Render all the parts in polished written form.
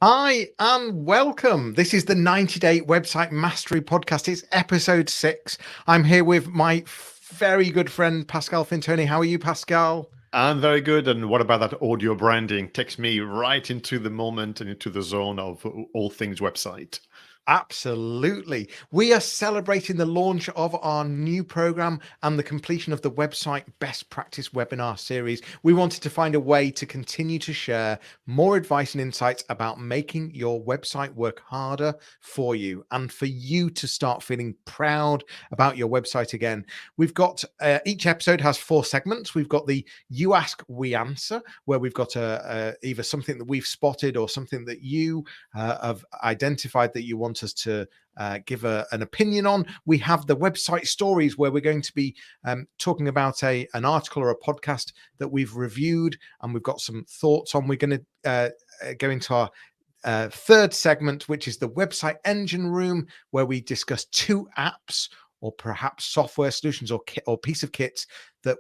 Hi and welcome. This is the 90-Day Website Mastery Podcast. It's episode 6. I'm here with my very good friend, Pascal Fintoni. How are you, Pascal? I'm very good. And what about that audio branding? Takes me right into the moment and into the zone of all things website. Absolutely. We are celebrating the launch of our new program and the completion of the website best practice webinar series. We wanted to find a way to continue to share more advice and insights about making your website work harder for you and for you to start feeling proud about your website again. We've got each episode has 4 segments. We've got the You Ask, We Answer, where we've got either something that we've spotted or something that you have identified that you want us to give an opinion on. We have the website stories where we're going to be talking about an article or a podcast that we've reviewed and we've got some thoughts on. We're going to go into our third segment, which is the website engine room, where we discuss 2 apps or perhaps software solutions or piece of kit that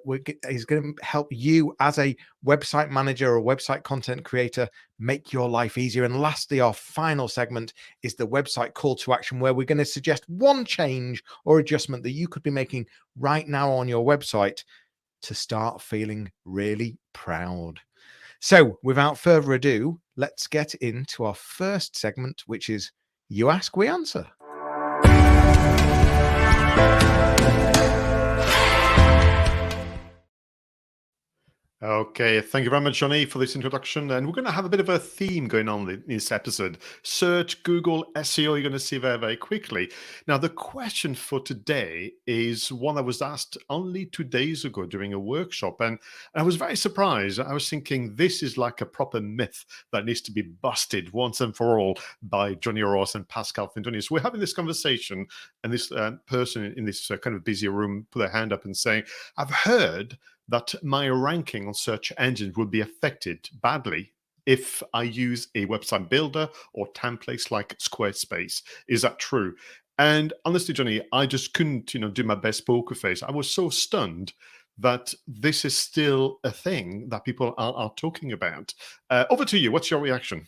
is going to help you as a website manager or website content creator make your life easier. And lastly, our final segment is the website call to action, where we're going to suggest one change or adjustment that you could be making right now on your website to start feeling really proud. So without further ado, let's get into our first segment, which is You Ask, We Answer. Okay, thank you very much, Jonny, for this introduction. And we're going to have a bit of a theme going on in this episode. Search, Google, SEO, you're going to see very, very quickly. Now, the question for today is one that was asked only 2 days ago during a workshop. And I was very surprised. I was thinking this is like a proper myth that needs to be busted once and for all by Jonny Ross and Pascal Fintoni. So we're having this conversation, and this person in this kind of busy room put their hand up and saying, I've heard that my ranking on search engines will be affected badly if I use a website builder or templates like Squarespace. Is that true? And honestly, Jonny, I just couldn't, do my best poker face. I was so stunned that this is still a thing that people are talking about. Over to you. What's your reaction?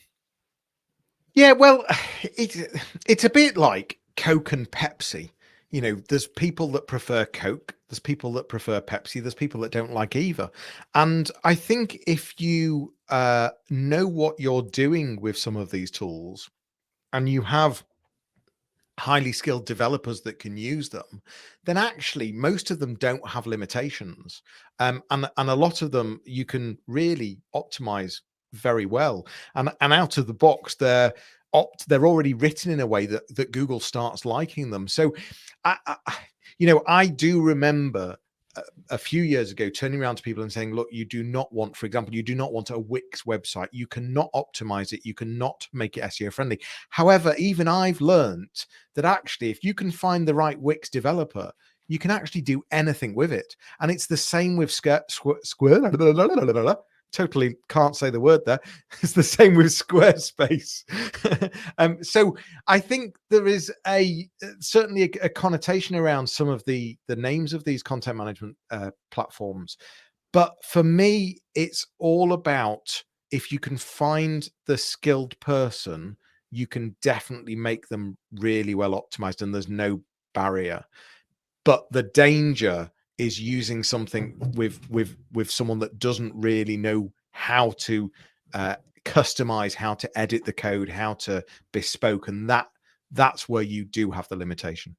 Yeah, well, it's a bit like Coke and Pepsi. There's people that prefer Coke, there's people that prefer Pepsi, there's people that don't like either. And I think if you know what you're doing with some of these tools and you have highly skilled developers that can use them, then actually most of them don't have limitations. And a lot of them you can really optimize very well. And out of the box, they're already written in a way that Google starts liking them. So I do remember a few years ago turning around to people and saying, look, you do not want, for example, you do not want a Wix website. You cannot optimize it. You cannot make it SEO friendly. However, even I've learned that actually, if you can find the right Wix developer, you can actually do anything with it. And it's the same with totally can't say the word there. It's the same with Squarespace. So I think there is certainly a connotation around some of the names of these content management platforms. But for me, it's all about if you can find the skilled person, you can definitely make them really well optimized and there's no barrier. But the danger is using something with someone that doesn't really know how to customize, how to edit the code, how to bespoke, and that's where you do have the limitation.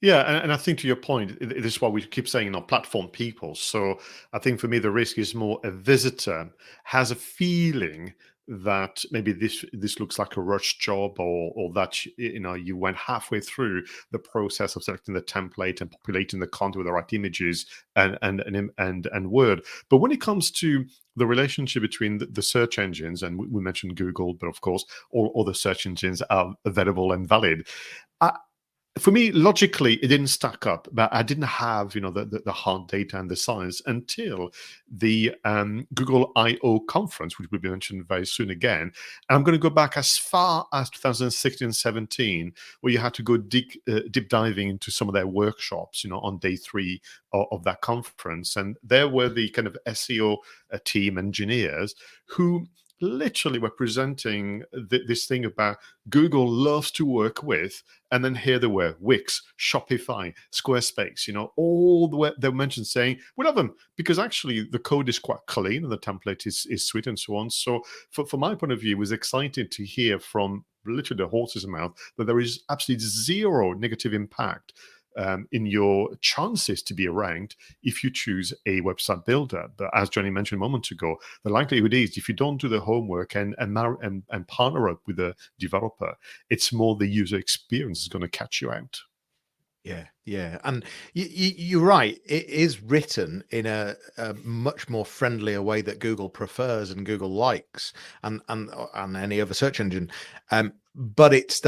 Yeah, and I think to your point, this is why we keep saying, platform people. So I think for me, the risk is more a visitor has a feeling that maybe this looks like a rush job, or that you went halfway through the process of selecting the template and populating the content with the right images and word. But when it comes to the relationship between the search engines, and we mentioned Google, but of course all the search engines are available and valid. For me, logically, it didn't stack up, but I didn't have, the hard data and the science until the Google I/O conference, which will be mentioned very soon again. And I'm going to go back as far as 2016 and 17, where you had to go deep diving into some of their workshops, on day 3 of that conference. And there were the kind of SEO team engineers who, literally we're presenting this thing about Google loves to work with, and then here they were: Wix, Shopify, Squarespace, all the way they mentioned saying we love them because actually the code is quite clean and the template is sweet and so on. So from my point of view, it was exciting to hear from literally the horse's mouth that there is absolutely zero negative impact in your chances to be ranked if you choose a website builder. But as Jonny mentioned a moment ago, the likelihood is if you don't do the homework and partner up with a developer, it's more the user experience is going to catch you out. Yeah. And you're right. It is written in a much more friendlier way that Google prefers and Google likes, and any other search engine. But it's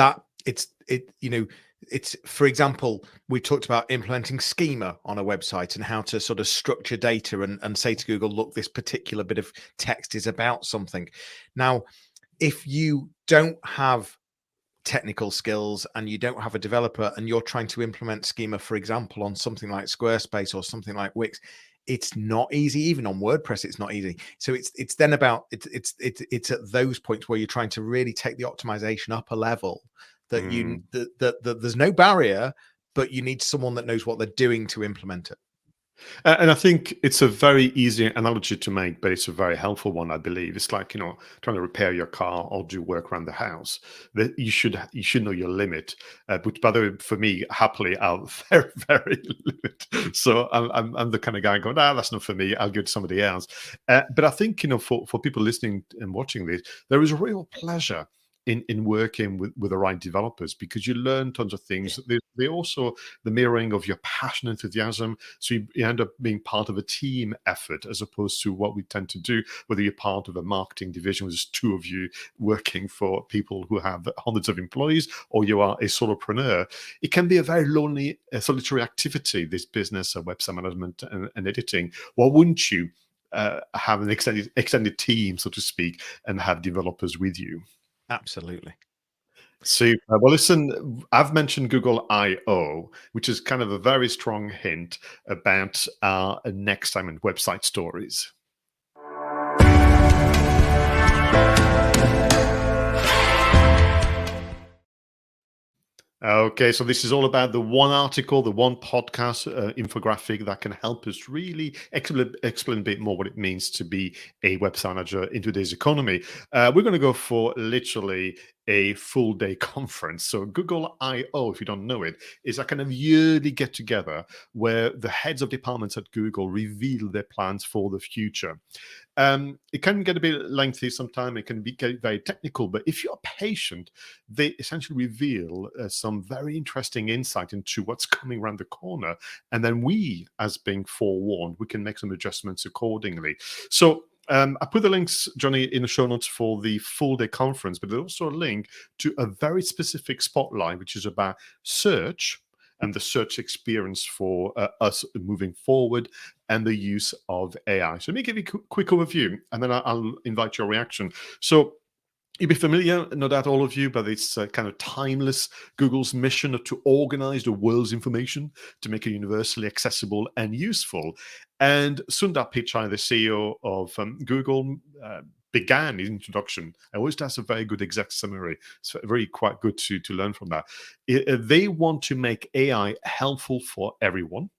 for example, we talked about implementing schema on a website and how to sort of structure data and say to Google, look, this particular bit of text is about something. Now, if you don't have technical skills and you don't have a developer and you're trying to implement schema, for example, on something like Squarespace or something like Wix, it's not easy. Even on WordPress, it's not easy. So it's then about it's at those points where you're trying to really take the optimization up a level that that there's no barrier, but you need someone that knows what they're doing to implement it. And I think it's a very easy analogy to make, but it's a very helpful one, I believe. It's like, trying to repair your car or do work around the house. That you should know your limit. But by the way, for me, happily, I'll very, very limit. So I'm the kind of guy going, that's not for me. I'll give it to somebody else. But I think, for people listening and watching this, there is a real pleasure in working with the right developers, because you learn tons of things. They also the mirroring of your passion, enthusiasm. So you end up being part of a team effort as opposed to what we tend to do, whether you're part of a marketing division with just two of you working for people who have hundreds of employees, or you are a solopreneur. It can be a very lonely, solitary activity, this business of website management and editing. Why wouldn't you have an extended team, so to speak, and have developers with you? Absolutely. Super. Well, listen, I've mentioned Google I/O, which is kind of a very strong hint about our next time in website stories. Okay, so this is all about the one article, the one podcast infographic that can help us really explain a bit more what it means to be a website manager in today's economy. We're going to go for literally a full day conference. So Google I/O, if you don't know it, is a kind of yearly get together where the heads of departments at Google reveal their plans for the future. It can get a bit lengthy sometimes. It can get very technical, but if you're patient, they essentially reveal some very interesting insight into what's coming around the corner. And then we, as being forewarned, we can make some adjustments accordingly. So I put the links, Jonny, in the show notes for the full day conference, but there's also a link to a very specific spotlight, which is about search and the search experience for us moving forward and the use of AI. So let me give you a quick overview, and then I'll invite your reaction. So you'll be familiar, no doubt all of you, but it's kind of timeless. Google's mission to organize the world's information to make it universally accessible and useful. And Sundar Pichai, the CEO of Google, began his introduction. I always does a very good exec summary. It's very quite good to learn from that. They want to make AI helpful for everyone,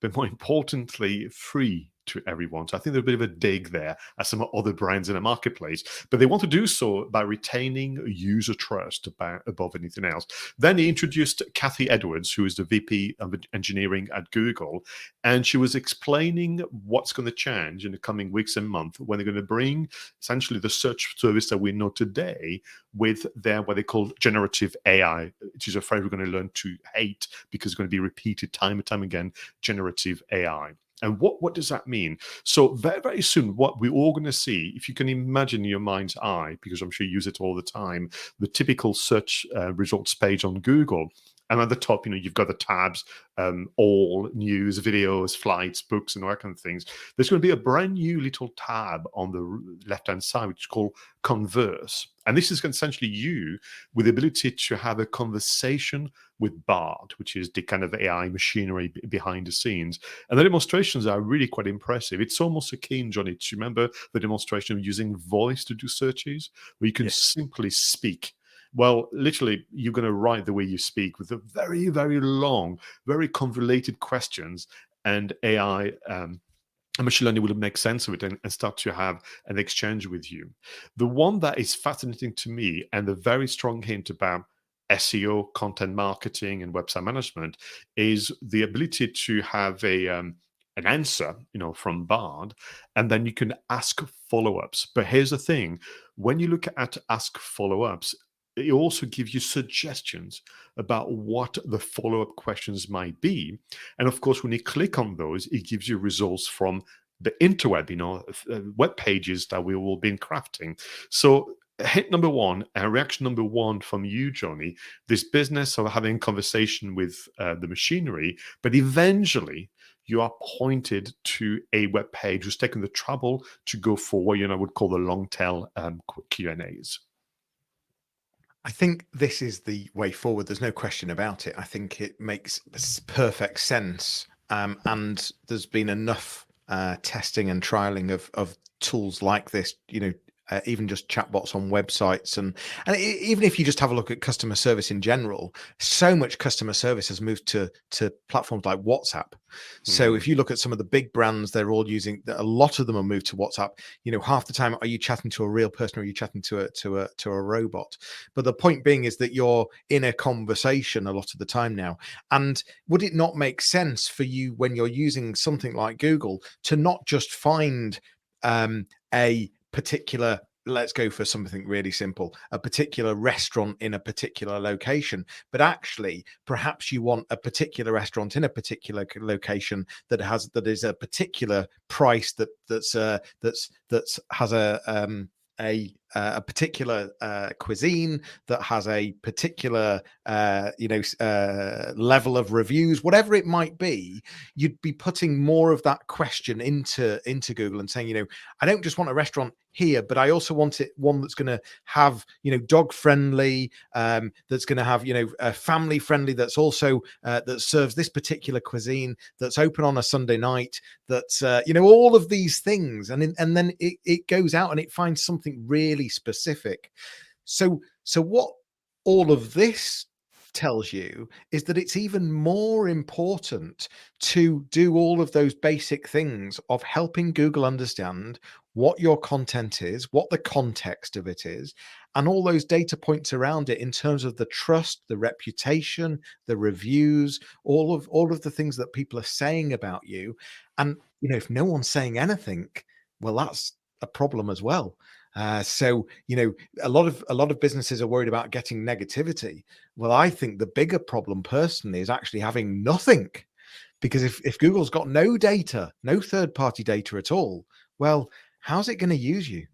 but more importantly, free to everyone. So I think there's a bit of a dig there as some other brands in the marketplace, but they want to do so by retaining user trust above anything else. Then he introduced Cathy Edwards, who is the VP of engineering at Google, and she was explaining what's going to change in the coming weeks and months when they're going to bring essentially the search service that we know today with their what they call generative AI, which is a phrase we're going to learn to hate because it's going to be repeated time and time again, generative AI. And what does that mean? So very, very soon, what we're all going to see, if you can imagine in your mind's eye, because I'm sure you use it all the time, the typical search results page on Google, And at the top, you've got the tabs, all news, videos, flights, books, and all that kind of things. There's going to be a brand new little tab on the left-hand side, which is called Converse. And this is essentially you with the ability to have a conversation with Bard, which is the kind of AI machinery behind the scenes. And the demonstrations are really quite impressive. It's almost akin, Jonny, to remember the demonstration of using voice to do searches, where you can simply speak. Well, literally, you're going to write the way you speak with a very, very long, very convoluted questions, and AI and machine learning will make sense of it and start to have an exchange with you. The one that is fascinating to me, and the very strong hint about SEO, content marketing, and website management, is the ability to have an answer, from Bard, and then you can ask follow-ups. But here's the thing: when you look at ask follow-ups, it also gives you suggestions about what the follow-up questions might be. And of course, when you click on those, it gives you results from the interweb, web pages that we will be crafting. So hit number one, and reaction number one from you, Jonny, this business of having conversation with the machinery, but eventually you are pointed to a web page who's taken the trouble to go for what I would call the long tail Q&As. I think this is the way forward. There's no question about it. I think it makes perfect sense. And there's been enough testing and trialing of tools like this, even just chatbots on websites. And even if you just have a look at customer service in general, so much customer service has moved to platforms like WhatsApp. So if you look at some of the big brands, they're all using, a lot of them are moved to WhatsApp. Half the time, are you chatting to a real person or are you chatting to a robot? But the point being is that you're in a conversation a lot of the time now. And would it not make sense for you, when you're using something like Google, to not just find a particular, let's go for something really simple, a particular restaurant in a particular location, but actually perhaps you want a particular restaurant in a particular location that is a particular price that has a particular cuisine, that has a particular level of reviews, whatever it might be. You'd be putting more of that question into Google and saying, I don't just want a restaurant here, but I also want one that's going to have dog friendly, that's going to have family friendly, that's also that serves this particular cuisine, that's open on a Sunday night, that's all of these things, and then it goes out and it finds something really specific. So what all of this tells you is that it's even more important to do all of those basic things of helping Google understand what your content is, what the context of it is, and all those data points around it in terms of the trust, the reputation, the reviews, all of the things that people are saying about you. And if no one's saying anything, well, that's a problem as well. So a lot of businesses are worried about getting negativity. Well, I think the bigger problem personally is actually having nothing, because if Google's got no data, no third-party data at all, well, how's it going to use you?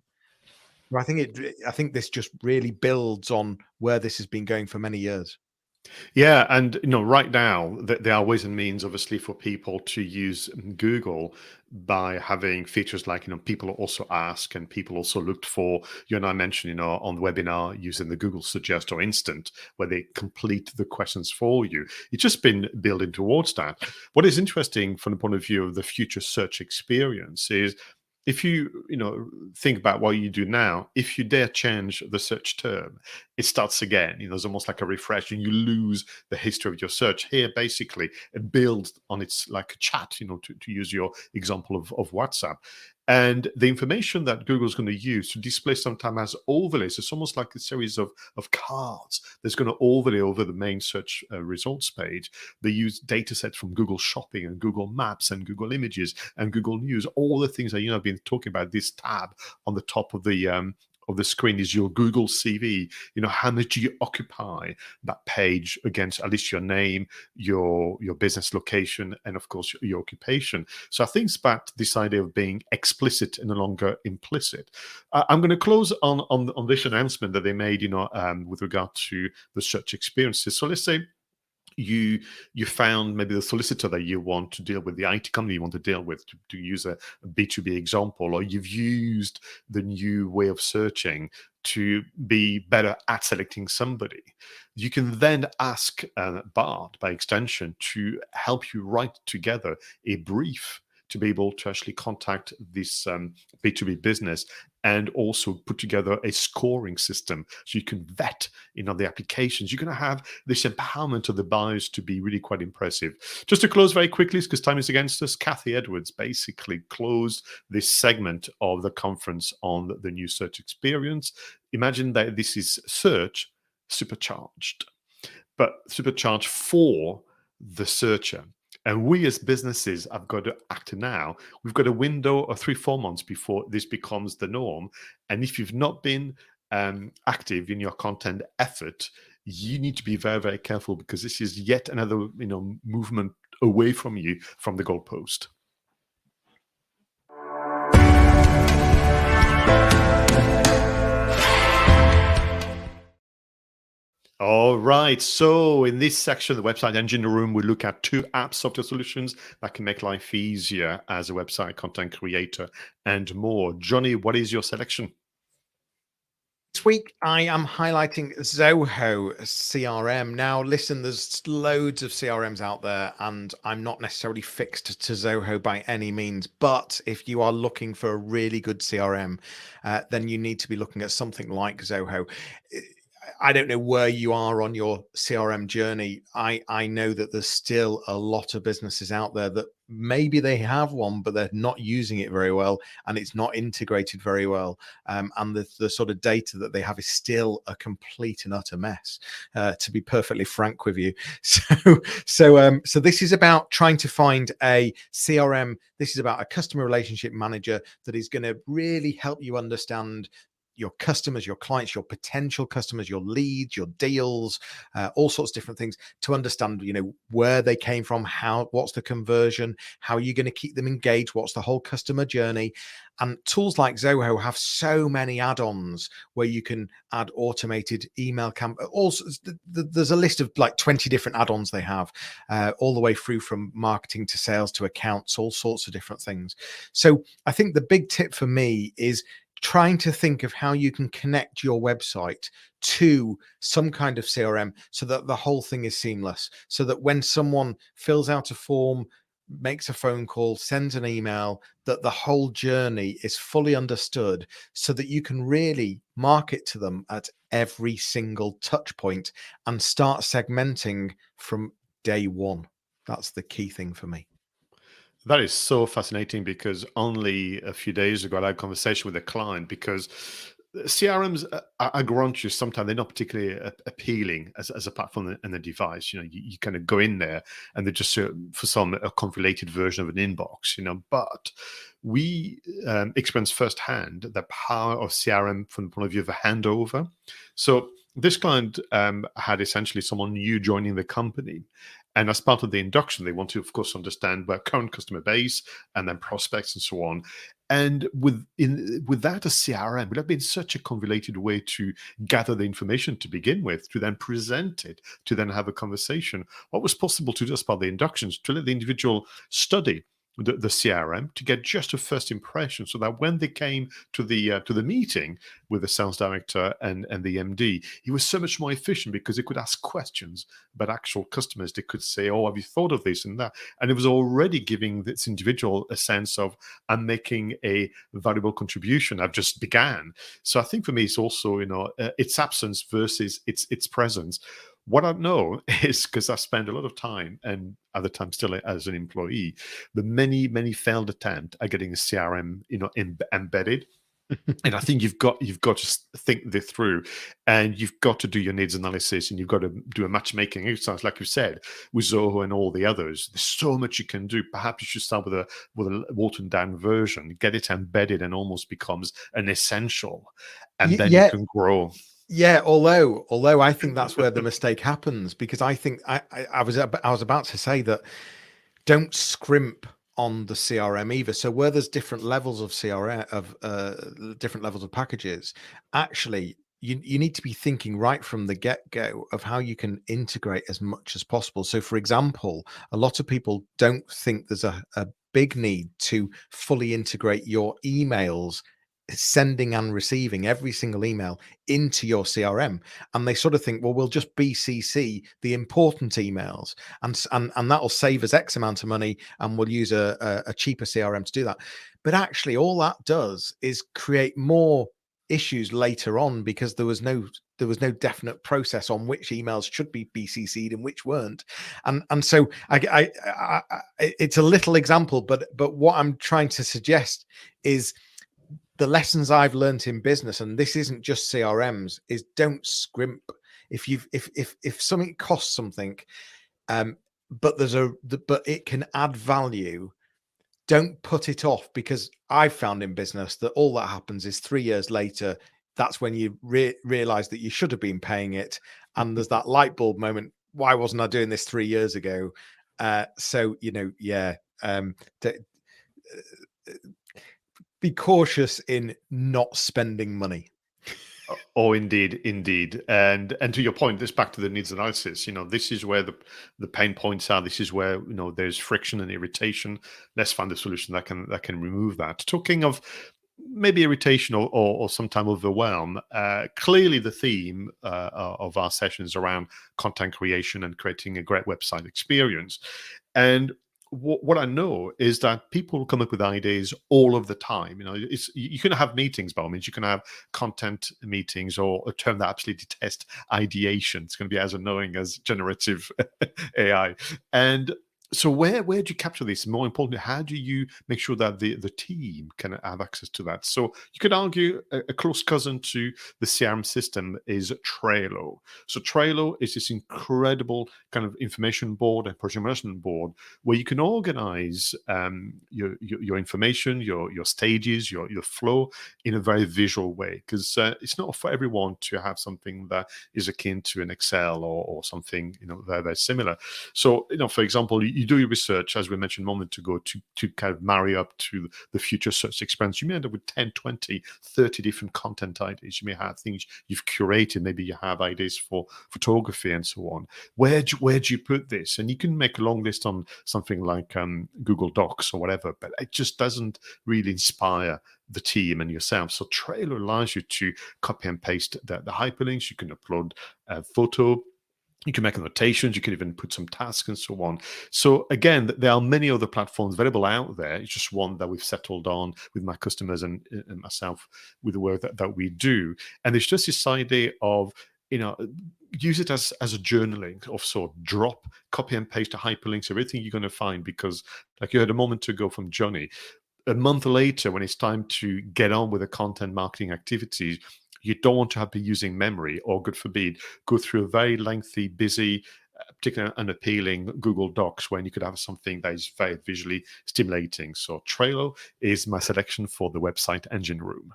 Well, I think this just really builds on where this has been going for many years. Yeah, and right now there are ways and means, obviously, for people to use Google by having features like people also ask, and people also looked for. You and I mentioned, on the webinar, using the Google Suggest or Instant, where they complete the questions for you. It's just been building towards that. What is interesting from the point of view of the future search experience is, if you think about what you do now, if you dare change the search term, it starts again. It's almost like a refresh, and you lose the history of your search. Here, basically, it builds on its like a chat, to use your example of WhatsApp. And the information that Google's going to use to display sometimes as overlays, it's almost like a series of cards that's going to overlay over the main search results page. They use data sets from Google Shopping and Google Maps and Google Images and Google News, all the things that I've been talking about. This tab on the top of the screen is your Google CV. How much do you occupy that page against at least your name, your business location, and of course your occupation. So I think it's about this idea of being explicit and no longer implicit. I'm going to close on this announcement that they made, with regard to the search experiences. So let's say you found maybe the solicitor that you want to deal with, the IT company you want to deal with, to use a B2B example, or you've used the new way of searching to be better at selecting somebody. You can then ask Bard, by extension, to help you write together a brief to be able to actually contact this B2B business, and also put together a scoring system so you can vet the applications. You're going to have this empowerment of the buyers to be really quite impressive. Just to close very quickly, because time is against us, Cathy Edwards basically closed this segment of the conference on the new search experience. Imagine that this is search supercharged, but supercharged for the searcher. And we as businesses have got to act now. We've got a window of 3-4 months before this becomes the norm. And if you've not been active in your content effort, you need to be very, very careful, because this is yet another movement away from you from the goalpost. All right. So in this section of the Website Engine Room, we look at 2 app software solutions that can make life easier as a website content creator and more. Jonny, what is your selection? This week, I am highlighting Zoho CRM. Now, listen, there's loads of CRMs out there, and I'm not necessarily fixed to Zoho by any means. But if you are looking for a really good CRM, then you need to be looking at something like Zoho. I don't know where you are on your CRM journey. I know that there's still a lot of businesses out there that maybe they have one, but they're not using it very well, and it's not integrated very well. And the sort of data that they have is still a complete and utter mess, to be perfectly frank with you. So this is about trying to find a CRM. This is about a customer relationship manager that is going to really help you understand your customers, your clients, your potential customers, your leads, your deals, all sorts of different things, to understand, where they came from, what's the conversion, how are you going to keep them engaged, what's the whole customer journey. And tools like Zoho have so many add-ons where you can add automated email also, there's a list of like 20 different add-ons they have, all the way through from marketing to sales to accounts, all sorts of different things. So I think the big tip for me is trying to think of how you can connect your website to some kind of CRM so that the whole thing is seamless, so that when someone fills out a form, makes a phone call, sends an email, that the whole journey is fully understood, so that you can really market to them at every single touch point and start segmenting from day one. That's the key thing for me. That is so fascinating, because only a few days ago I had a conversation with a client, because CRMs, I grant you, sometimes they're not particularly appealing as a platform and a device. You kind of go in there and they're just, for some, a configurated version of an inbox, but we experienced firsthand the power of CRM from the point of view of a handover. So this client had essentially someone new joining the company. And as part of the induction, they want to, of course, understand their current customer base and then prospects and so on. And with that, a CRM would have been such a convoluted way to gather the information to begin with, to then present it, to then have a conversation. What was possible to do as part of the inductions, to let the individual study the CRM to get just a first impression, so that when they came to the meeting with the sales director and the MD, he was so much more efficient, because he could ask questions about actual customers. They could say, "Oh, have you thought of this and that?" And it was already giving this individual a sense of, I'm making a valuable contribution. I've just began. So I think for me, it's also its absence versus its presence. What I know is, because I spend a lot of time, and other times still as an employee, the many failed attempt at getting a CRM, embedded. And I think you've got to think this through, and you've got to do your needs analysis, and you've got to do a matchmaking exercise, like you said, with Zoho and all the others. There's so much you can do. Perhaps you should start with a watered down version, get it embedded, and almost becomes an essential, and then you Yeah. can grow. Yeah, although I think that's where the mistake happens, because I think I was about to say that don't scrimp on the CRM either. So where there's different levels of CRM, of different levels of packages, actually you need to be thinking right from the get-go of how you can integrate as much as possible. So, for example, a lot of people don't think there's a big need to fully integrate your emails, sending and receiving every single email into your CRM, and they sort of think, well, we'll just BCC the important emails, and that'll save us X amount of money, and we'll use a cheaper CRM to do that. But actually, all that does is create more issues later on, because there was no definite process on which emails should be BCC'd and which weren't. And so it's a little example, but what I'm trying to suggest is the lessons I've learned in business, and this isn't just CRMs, is don't scrimp. If something costs something, but but it can add value, don't put it off, because I've found in business that all that happens is 3 years later, that's when you realize that you should have been paying it. And there's that light bulb moment. Why wasn't I doing this 3 years ago? So, be cautious in not spending money. Oh, indeed, indeed, and to your point, this back to the needs analysis. This is where the pain points are. This is where there's friction and irritation. Let's find a solution that can remove that. Talking of maybe irritation or sometime overwhelm, clearly the theme of our sessions around content creation and creating a great website experience. And what I know is that people come up with ideas all of the time. You can have meetings, by all means. You can have content meetings, or a term that I absolutely detest, ideation. It's going to be as annoying as generative AI. And so where do you capture this? More importantly, how do you make sure that the team can have access to that? So you could argue a close cousin to the CRM system is Trello. So Trello is this incredible kind of information board and project management board where you can organize your information, your stages, your flow in a very visual way, because it's not for everyone to have something that is akin to an Excel or something very, very similar. So for example, you do your research, as we mentioned a moment ago, to kind of marry up to the future search experience. You may end up with 10, 20, 30 different content ideas. You may have things you've curated. Maybe you have ideas for photography and so on. Where do you put this? And you can make a long list on something like Google Docs or whatever, but it just doesn't really inspire the team and yourself. So Trello allows you to copy and paste the hyperlinks. You can upload a photo. You can make annotations, you can even put some tasks and so on. So again, there are many other platforms available out there. It's just one that we've settled on with my customers and myself with the work that we do. And it's just this idea of, use it as a journaling of sort. Drop, copy and paste the hyperlinks, everything you're going to find, because like you heard a moment ago from Jonny, a month later, when it's time to get on with the content marketing activities, you don't want to have to be using memory, or, God forbid, go through a very lengthy, busy, particularly unappealing Google Docs when you could have something that is very visually stimulating. So Trello is my selection for the website engine room.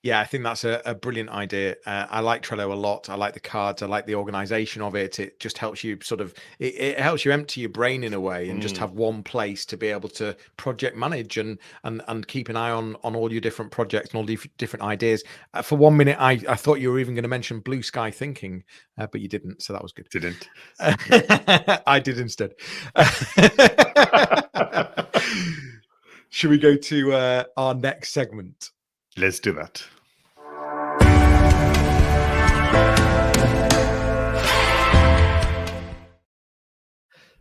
Yeah, I think that's a brilliant idea. I like Trello a lot. I like the cards. I like the organization of it. It just helps you it helps you empty your brain in a way, and just have one place to be able to project manage and keep an eye on all your different projects and all the different ideas. For 1 minute, I thought you were even going to mention blue sky thinking, but you didn't. So that was good. Didn't. I did instead. Should we go to our next segment? Let's do that.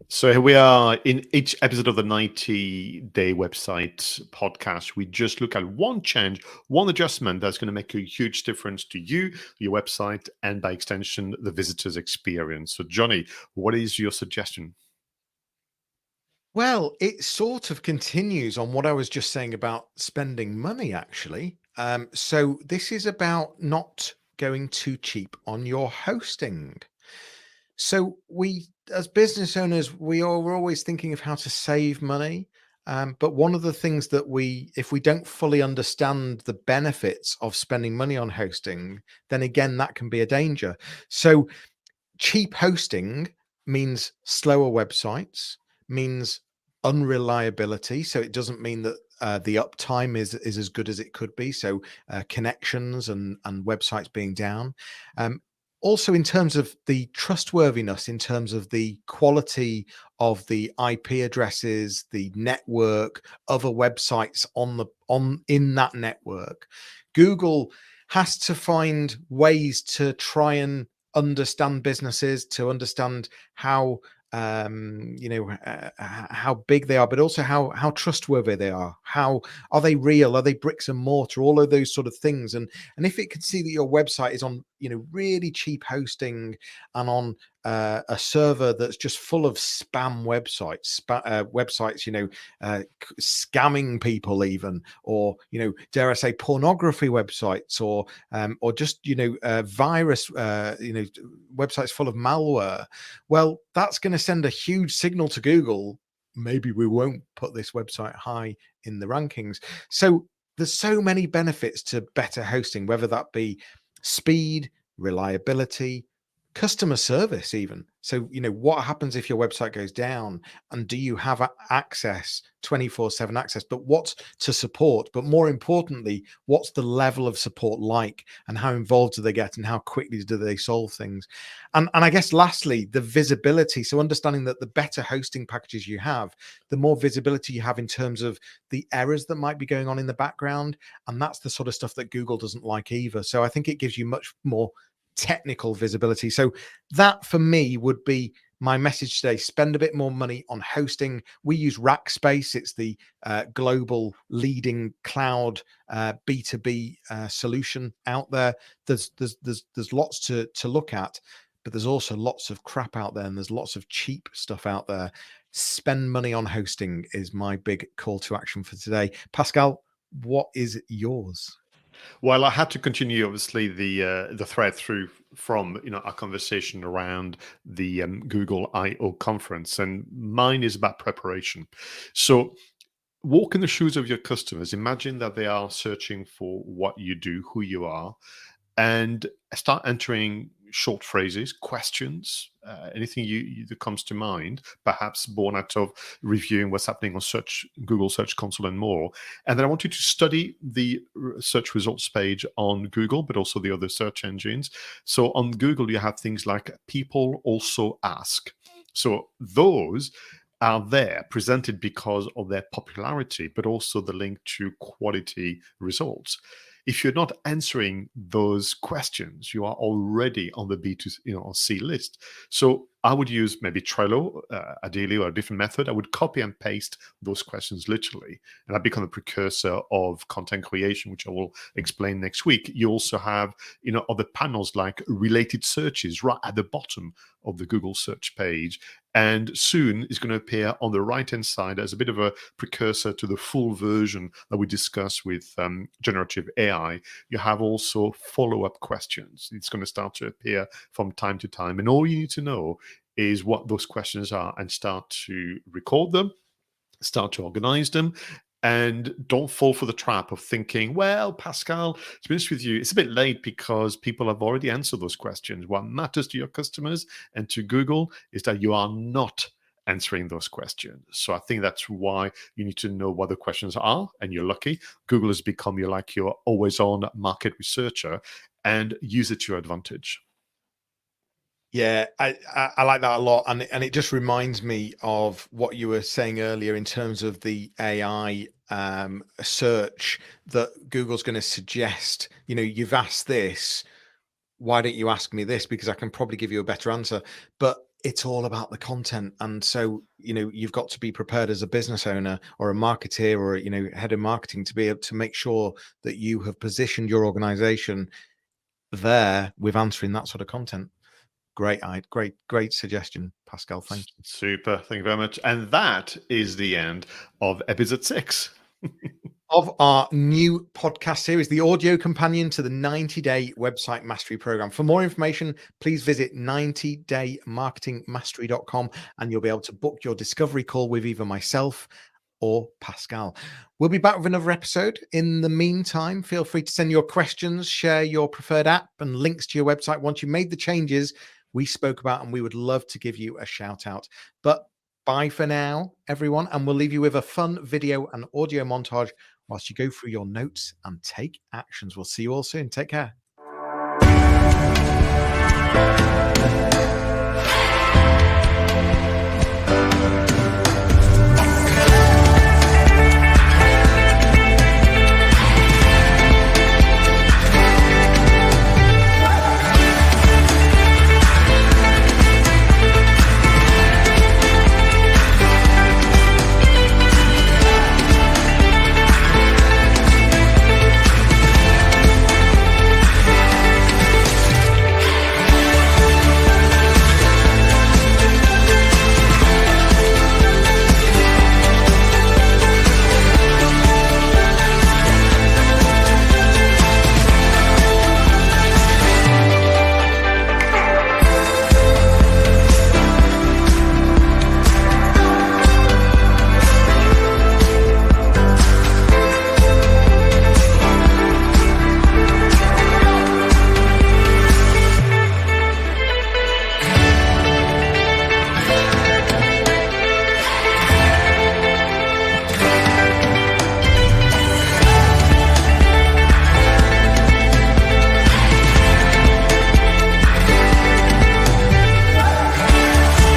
So here we are. In each episode of the 90-day website podcast, we just look at one change, one adjustment that's going to make a huge difference to you, your website, and by extension, the visitor's experience. So Jonny, what is your suggestion? Well, it sort of continues on what I was just saying about spending money, actually. So this is about not going too cheap on your hosting. So we, as business owners, we're always thinking of how to save money. But one of the things that if we don't fully understand the benefits of spending money on hosting, then again, that can be a danger. So cheap hosting means slower websites, means unreliability. So it doesn't mean that the uptime is as good as it could be. So connections and websites being down. Also, in terms of the trustworthiness, in terms of the quality of the IP addresses, the network, other websites in that network, Google has to find ways to try and understand businesses, to understand how how big they are, but also how trustworthy they are. How are they real? Are they bricks and mortar? All of those sort of things. And if it can see that your website is on really cheap hosting and on a server that's just full of spam websites, scamming people, even, or dare I say, pornography websites, or just virus, websites full of malware. Well, that's going to send a huge signal to Google. Maybe we won't put this website high in the rankings. So there's so many benefits to better hosting, whether that be speed, reliability, customer service even. So what happens if your website goes down, and do you have access, 24/7 access, but what's to support? But more importantly, what's the level of support like, and how involved do they get, and how quickly do they solve things? And I guess lastly, the visibility. So understanding that the better hosting packages you have, the more visibility you have in terms of the errors that might be going on in the background. And that's the sort of stuff that Google doesn't like either. So I think it gives you much more technical visibility. So that for me would be my message today. Spend a bit more money on hosting. We use Rackspace. It's the global leading cloud B2B solution out there. There's lots to look at, but there's also lots of crap out there, and there's lots of cheap stuff out there. Spend money on hosting is my big call to action for today. Pascal, what is yours? Well, I had to continue, obviously, the thread through from our conversation around the Google I/O conference, and mine is about preparation. So, walk in the shoes of your customers. Imagine that they are searching for what you do, who you are, and start entering short phrases, questions, anything that comes to mind, perhaps born out of reviewing what's happening on Google Search Console and more. And then I want you to study the search results page on Google, but also the other search engines. So on Google, you have things like people also ask. So those are there presented because of their popularity, but also the link to quality results. If you're not answering those questions, you are already on the B2C list. So I would use maybe Trello, ideally, or a different method. I would copy and paste those questions literally, and that become a precursor of content creation, which I will explain next week. You also have, other panels like related searches right at the bottom of the Google search page. And soon it's going to appear on the right-hand side as a bit of a precursor to the full version that we discuss with generative AI. You have also follow-up questions. It's going to start to appear from time to time. And all you need to know is what those questions are and start to record them, start to organize them. And don't fall for the trap of thinking, well, Pascal, to be honest with you, it's a bit late because people have already answered those questions. What matters to your customers and to Google is that you are not answering those questions. So I think that's why you need to know what the questions are, and you're lucky. Google has become your always on market researcher, and use it to your advantage. Yeah, I like that a lot, and it just reminds me of what you were saying earlier in terms of the AI search that Google's going to suggest. You've asked this, why don't you ask me this? Because I can probably give you a better answer. But it's all about the content, and so you've got to be prepared as a business owner or a marketeer or head of marketing to be able to make sure that you have positioned your organization there with answering that sort of content. Great suggestion, Pascal. Thank you. Super. Thank you very much. And that is the end of episode 6 of our new podcast series, the audio companion to the 90-day website mastery program. For more information, please visit 90daymarketingmastery.com, and you'll be able to book your discovery call with either myself or Pascal. We'll be back with another episode. In the meantime, feel free to send your questions, share your preferred app and links to your website once you made the changes we spoke about, and we would love to give you a shout out. But Bye for now, everyone, and we'll leave you with a fun video and audio montage whilst you go through your notes and take actions. We'll see you all soon. Take care.